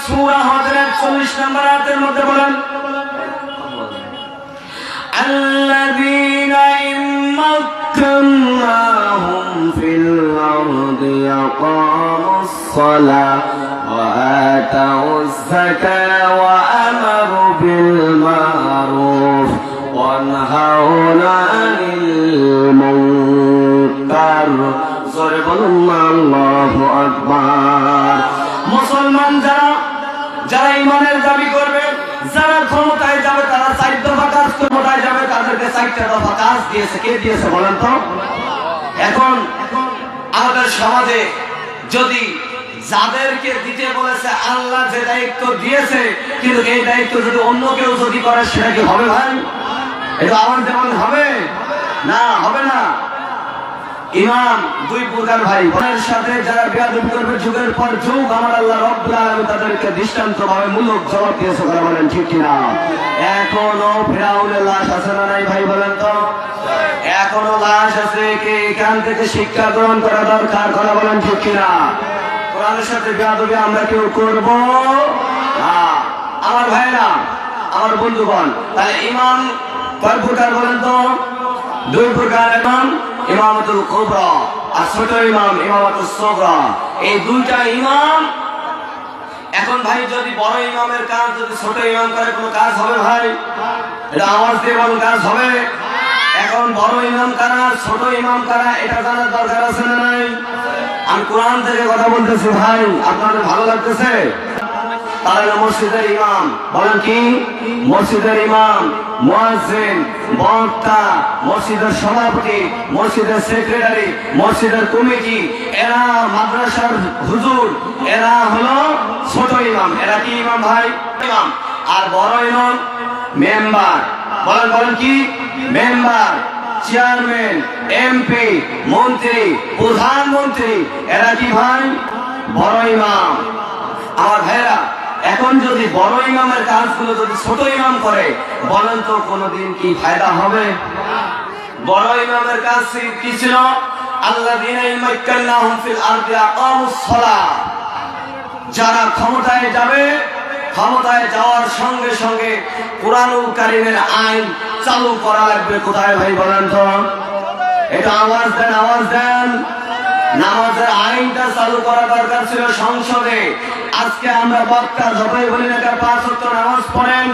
সূরা হজরের 40 নম্বর আয়াতের মধ্যে বলেন, الذين إن مكناهم في الأرض أقاموا الصلاة وآتوا الزكاة وأمروا بالمعروف وينهون عن المنكر ضرب الله أكبر মুসলমান যারা ঈমানের দাবি করবে, যারা ক্ষমতায় যাবে, তারা 4 দফা কাজ ক্ষমতায় যাবে, তাদেরকে 4টা দফা কাজ দিয়েছে। কে দিয়েছে বলেন তো? এখন আমাদের সমাজে যদি যাদেরকে দিতে বলেছে আল্লাহ যে দায়িত্ব দিয়েছে, কিন্তু এই দায়িত্ব যদি অন্য কেউ যদি করে, সেটা কি হবে ভাই? এটা আমার যেমন হবে না, হবে না। ইমাম 2 প্রকার ভাই, বোনের সাথে যারা বেয়াদবি করবে যুগের পর যুগ, আমার আল্লাহ রব্বুল আলামিন তাদেরকে দৃষ্টান্তভাবে মূলক জবাব দিয়েছে। কথা বলেন ঠিক কিনা? এখনো ফিরাউনের লাশ আছে না নাই ভাই বলেন তো? এখনো লাশ আছে। কে এখান থেকে শিক্ষা গ্রহণ করা দরকার? কথা বলেন ঠিক কিনা? কোরআনের সাথে বেয়াদবি আমরা কেউ করব না। আমার ভাইরা, আমার বন্ধুগণ, তাহলে ইমাম কয় প্রকার বলেন তো? 2 প্রকার ইমাম, ইমামাতুল কুবরা আর ছোট ইমাম ইমামাতুস সুগরা। এই 2টা ইমাম। এখন ভাই যদি বড় ইমামের কাজ যদি ছোট ইমাম করে, কোনো কাজ হবে ভাই? এটা আওয়াজ দিয়ে বলুন, কাজ হবে? এখন বড় ইমাম কারা, ছোট ইমাম কারা, এটা জানার দরকার আছে না নাই? আমি কোরআন থেকে কথা বলতেছি ভাই, আপনাদের ভালো লাগতেছে? তাহলে মসজিদের ইমাম বলেন কি? মসজিদের ইমাম, মুয়াজ্জিন, বক্তা, মসজিদের সভাপতি, মসজিদের সেক্রেটারি, মসজিদের কমিটি, এরা মাদ্রাসার হুজুর, এরা হলো ছোট ইমাম। এরা কি ইমাম ভাই? ইমাম। আর বড় ইমাম মেম্বার। বলেন বলেন কি? মেম্বার, চেয়ারম্যান, এমপি, মন্ত্রী, প্রধানমন্ত্রী, এরা কি ভাই? বড় ইমাম। আমার ভাইরা, এখন যদি বড় ইমামের কাজগুলো যদি ছোট ইমাম করে, বলেন তো কোনদিন কি ফায়দা হবে? বড় ইমামের কাজ কি ছিল? আল্লাযীনা ইমাক্কানাহুম ফিল আরদি আকামুস সালাহ। যারা ক্ষমতায় যাবে, ক্ষমতায় যাওয়ার সঙ্গে সঙ্গে কুরআনুল কারীমের আইন চালু করা লাগবে। কোথায় ভাই বলেন তো? এটা আওয়াজ দেন, আওয়াজ দেন। নামাজের আইনটা চালু করা দরকার ছিল সংসদে। আজকে আমরা বক্তা যতই বলি না 5 ওয়াক্ত নামাজ পড়েন,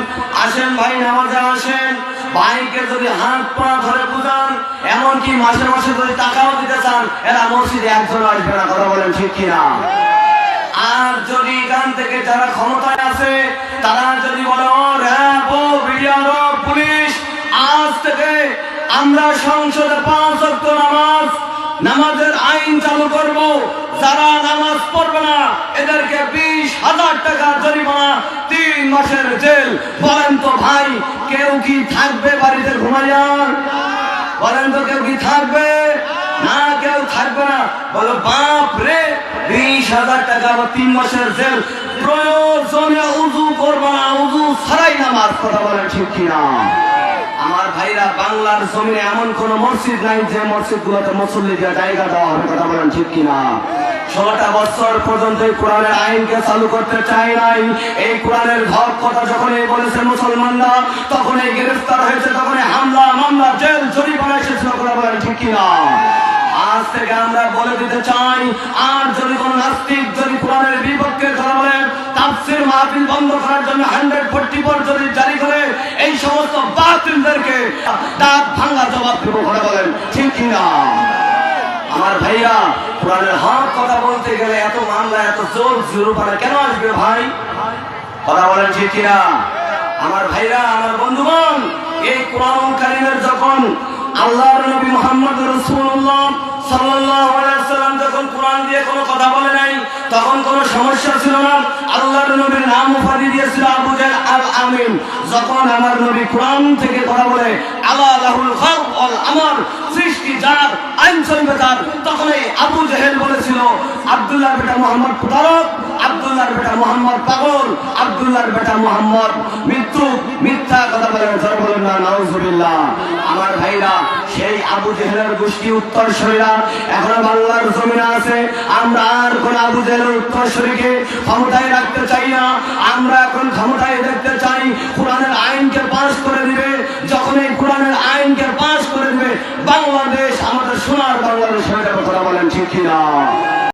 আসেন ভাই নামাজে আসেন, ভাইকে যদি হাত পা ধরে বুঝান, এমনকি মাসে মাসে যদি টাকাও দিতে চান, এরা মসজিদে একজন আসবে না। কথা বলেন ঠিক কিনা? আর যদি এখান থেকে যারা ক্ষমতায় আছে, তারা যদি বলে ও র্যাব, ও বিডিআর, ও পুলিশ, আজ থেকে আমরা সংসদে 5 ওয়াক্ত নামাজের আইন চালু করব, যারা নামাজ পড়বে না এদেরকে 20,000 টাকা জরিমানা, 3 মাসের জেল। বলেন তো ভাই, কেউ কি থাকবে বাড়িতে ঘুমাইয়া? বলেন তো কেউ কি থাকবে? না, কেউ থাকবে না। বলো বাপ রে, 20,000 টাকা বা 3 মাসের জেল। প্রয়োজনে উযু করবে না, উযু ছাড়াই নামাজ। কথা বলেন ঠিক কিনা? আমার ভাইরা, বাংলার জমিনে এমন কোন মসজিদ নাই যে মসজিদ গুলোতে মুসল্লিদের জায়গা দেওয়া হবে। কথা বলেন ঠিক কিনা? 16টা বছর পর্যন্ত এই কোরআনের আইনকে চালু করতে চাই নাই। এই কোরআনের হক কথা যখনই বলেছে মুসলমানরা, তখনই গ্রেফতার হয়েছে, তখনই হামলা, মামলা, জেল, জরিমানা এসেছিল। কথা বলেন ঠিক কিনা? আজ থেকে আমরা বলে দিতে চাই, আর যদি কোন নাস্তিক যদি কোরআনের বিপক্ষে কথা বলেন, তাফসীর মাহফিল বন্ধ করার জন্য 144 যদি জারি করে, এই সমস্ত বাতিলদেরকে দাঁত ভাঙা জবাব দেব। কথা বলেন ঠিক কিনা? আমার ভাইরা, কোরআনের হক কথা বলতে গেলে এত মামলা, এত জোর জুলুম কেন আসবে ভাই? কথা বলেন ঠিক কিনা? আমার ভাইরা, আমার বন্ধুগণ, এই কোরআনুল কারীমের যখন আল্লাহর নবী মুহাম্মদ রাসূলুল্লাহ সাল্লাল্লাহু আলাইহি ওয়াসাল্লাম যখন কোরআন দিয়ে কোনো কথা বলে নাই, তখন কোনো সমস্যা ছিল না। আল্লাহর নবীর নাম উপাধি দিয়েছিল আবু জাহল আল আমিন। যখন আমার নবী কোরআন থেকে কথা বলে, আলা লাহুল খালক ওয়াল আমর, সৃষ্টি যার, আইন চলবে তার, তখনই আবু জাহল বলেছিল আব্দুল্লাহর বেটা মুহাম্মদ প্রতারক, আব্দুল্লাহর বেটা মুহাম্মদ পাগল, আব্দুল্লাহর বেটা মুহাম্মদ মৃত্যু, মিথ্যা কথা বলেন। বলেন না নাউজুবিল্লাহ। আমার ভাইরা, সেই আবু জেহেলের গোষ্ঠী উত্তরসূরিরা এখনো বাংলার জমিনে আছে। আমরা আর কোন আবু জেহেলের উত্তরসূরিকে ক্ষমতায় রাখতে চাই না। আমরা এখন ক্ষমতায় দেখতে চাই কোরআনের আইনকে পাস করে দিবে। যখন এই কোরআনের আইনকে পাস করে দিবে, বাংলাদেশ আমাদের সোনার বাংলাদেশ হয়ে যাবে। কথা বলেন ঠিক কিনা?